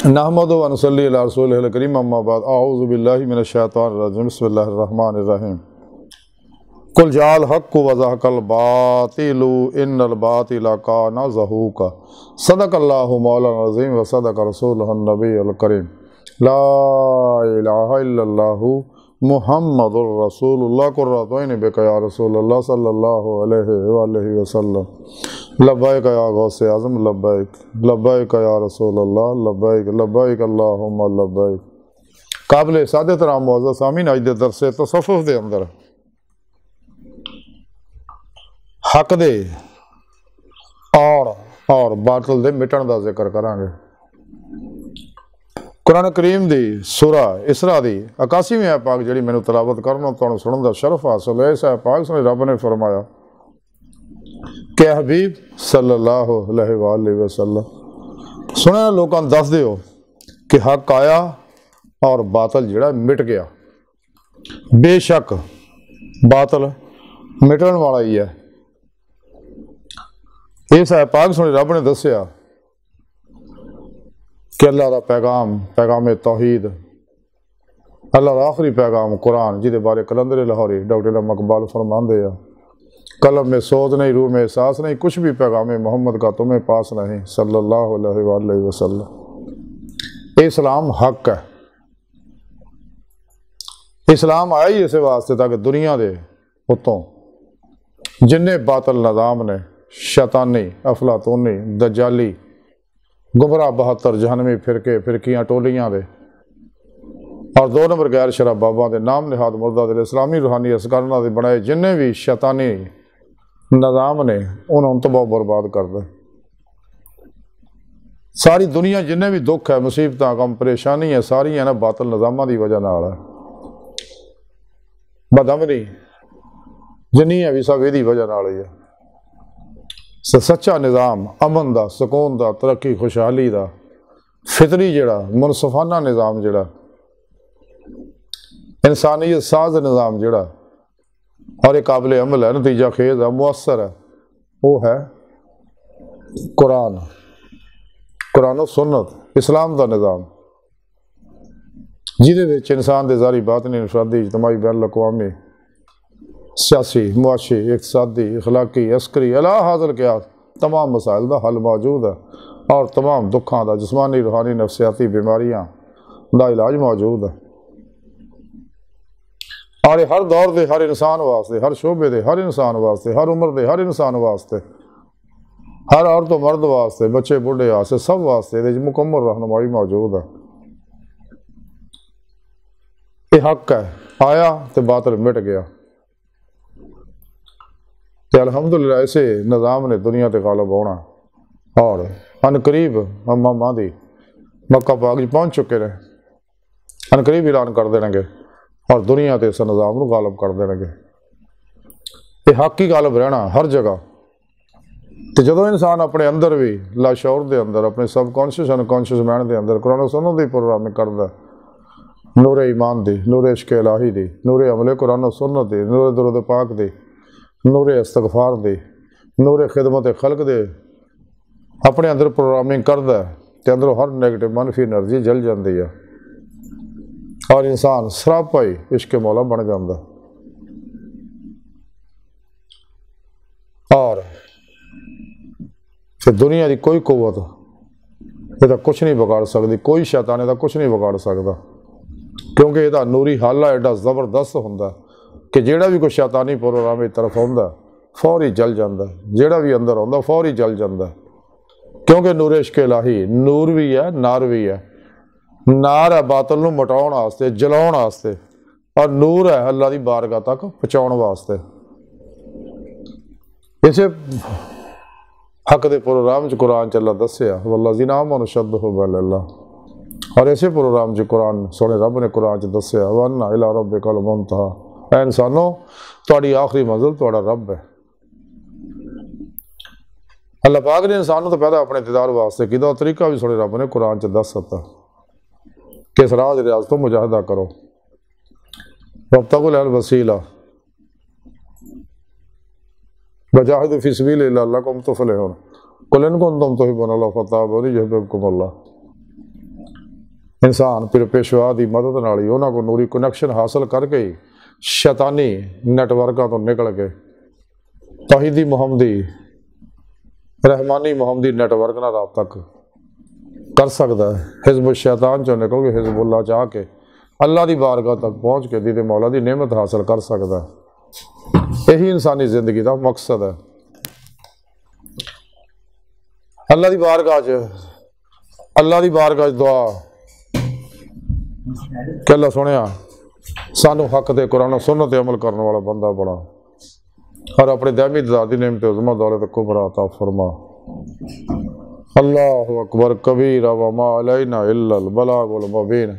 नहमदु व नसल्ली अला रसूलिहिल करीम अम्मा बाद अऊज़ु बिल्लाहि मिनश शैतानिर रजीम बिस्मिल्लाहिर रहमानिर रहीम कुल जाल हक़्क़ु व ज़हक़ल बातिलु इन्नल बातिला काना ज़हूक़ा सदक़ल्लाहु मौलाना अज़ीम व सदक़ रसूलुहुन नबियुल करीम ला इलाहा इल्लल्लाहु मुहम्मदुर रसूलुल्लाह कुर्रतुन बिका या रसूलल्लाह सल्लल्लाहु अलैहि वसल्लम लब्बैक या गौसे आज़म लब्बैक लब्बैक या रसूलल्लाह लब्बैक लब्बैक अल्लाहुम्मा लब्बैक। काबिल सादत राम मुअज़्ज़ज़ सामीन, अज दे दरसे तसव्वुफ़ दे अंदर हक दे और बातिल दे मिटण दा जिक्र करांगे। कुरान करीम दी सूरा इसरा दी 81वीं आयत पाक जिहड़ी मैनूं तलावत करन तुहानूं सुणन दा शरफ हासिल है। इस आयत पाक च रब ने फरमाया कि हबीब सल्लल्लाहु अलैहि वसल्लम सुने लोगों दस दिओ कि हक आया और बातिल जिहड़ा मिट गया। बेशक बातिल मिटण वाला ही है। इस आयत पाक सुने रब ने दस्सिया कि अल्लाह का पैगाम पैगाम तौहीद, अल्लाह का आखिरी पैगाम कुरान जिहदे बारे कलंदर लाहौरी डॉक्टर इकबाल फरमांदे आ, कलम में सोच नहीं, रूह में एहसास नहीं, कुछ भी पैगाम मोहम्मद का तुम्हें पास नहीं सल्लल्लाहु अलैहि वसल्लम। इस्लाम हक है। इस्लाम आया ही इस वास्ते ताकि दुनिया के उत्तों जिन्ने बातिल निज़ाम ने, शैतानी अफलातूनी दजाली गुमराह 72 जहनवी फिरके फिरकियाँ टोलियाँ दे और 2 नंबर गैर शराबाबा के नाम निहाद मुर्दा दे इस्लामी रूहानी असकारां दे बनाए जिन्ने भी शैतानी निज़ाम ने उन्होंने तबाह बर्बाद कर दे। सारी दुनिया जिन्ने भी दुख है, मुसीबत, गम, परेशानी है, सारी है ना बातिल निज़ामां की वजह नाल है। बदअमनी जिन्नी है भी सब यही वजह नाल ही है। सच्चा निज़ाम अमन का, सुकून का, तरक्की खुशहाली का, फितरी जिहड़ा मुनसफाना निज़ाम जिहड़ा इंसानियत साज निज़ाम जिहड़ा और एक काबिल अमल है, नतीजा खेज है, मुअस्सर है, वो है कुरान कुरान सुन्नत इस्लाम का निज़ाम जिहदे विच इंसान दे ज़ाहरी बातनी इनफरादी इज्तमाही बैन अक़वामी सियासी मुआशी इक़्तिसादी अखलाकी अस्करी अला हाज़िल क़ियास तमाम मसाइल का हल मौजूद है और तमाम दुखों का जिस्मानी रूहानी नफसियाती बीमारियां का इलाज मौजूद है। और हर दौर के हर इंसान वास्ते, हर शोबे के हर इंसान वास्ते, हर उम्र के हर इंसान वास्ते, हर औरत मर्द वास्ते, बच्चे बुढ़े वास्ते, सब वास्ते मुकम्मल रहनुमाई मौजूद है। ये हक है, आया तो बातिल मिट गया। तो अल्हम्दुलिल्लाह ऐसे निज़ाम ने दुनिया ते गालिब होना और अनकरीब अम्मा मादी मक्का पाक पहुँच चुके हैं। अनकरीब ऐलान कर देंगे और दुनिया ते इस निज़ाम को गालिब कर देंगे। ये हक ही गालिब रहना हर जगह। तो जो इंसान अपने अंदर भी लाशौर के अंदर अपने सबकॉन्शियस अनकॉन्शियस माइंड के अंदर कुरान सुन्नत की प्रोग्रामिंग करता, नूरे ईमान दी, नूरे इश्क इलाही दी, नूरे अमले कुरान सुन्नत दी, नूरे दुरूद पाक दी, नूरे इस्तगफार दी, नूरे खिदमत खल्क दे अपने अंदर प्रोग्रामिंग करता है तो अंदरों हर नेगेटिव मनफी एनर्जी जल जाती है और इंसान सरापा ही इश्क मौला बन जाता। और फिर दुनिया की कोई कुव्वत यदा कुछ नहीं बिगाड़ सकती, कोई शैतान यदा कुछ नहीं बिगाड़ सकता, क्योंकि यदा नूरी हाला एडा जबरदस्त होंदा कि जेड़ा भी कोई शैतानी प्रोग्राम इस तरफ आता फौरी जल जाता, जेड़ा भी अंदर आता फौरी जल जाता, क्योंकि नूर इश्क इलाही नूर भी है नार भी है। नार है बातिल नूं मिटाउण वास्ते, जलाउण वास्ते, और नूर है अल्लाह की बारगाह तक पहुँचाउण वास्ते। इसे हक दे प्रोग्राम च कुरान च अल्लाह दस्सिया वल्लज़ीना आमनू अशद्दु बिल्लाह, और इसे प्रोग्राम च कुरान सोने रब ने कुरान च दस्सिया वन्ना इला रब्बिकल मुंतहा, ऐ इंसानों तुहाडी आखिरी मंजिल तुहाडा रब है। अल्लाह पाक ने इंसानों तो पैदा अपने दीदार वास्ते किया, तरीका भी सोने रब ने कुरान च दस दिता कि इस राह रियाज तो मुजाहिदा करो, वब्तगुल वसीला वजाहिदू फी सबीलिल्लाह लअल्लकुम तुफलिहून कुल इन कुंतुम तुहिब्बूनल्लाह फत्तबिऊनी युहब्बिबकुमुल्लाह। इंसान फिर पेशवा की मदद नाल ही उन्होंने को नूरी कनैक्शन हासिल करके ही शैतानी नैटवर्कों तो निकल के तौहीदी मुहम्मदी रहमानी मुहम्मदी नैटवर्क ना रब्ता कर सकता है। हिजब शैतान चो निकल के हिजबुल्ला चाह के अल्लाह की बारगाह तक पहुँच के दीदे मौला की नेमत हासिल कर सकता है। यही इंसानी जिंदगी का मकसद है। अल्लाह की बारगाह दुआ कहला सुनिया सानू हक दे कुरान सुन्नत अमल करने वाला बंदा बना और अपने दैमी दादी नेमत उज़्मा दौलत कुबरा अता फरमा। अल्लाहु अकबर कबीरा व मा अलैना इल्लल बलागुल मुबीन।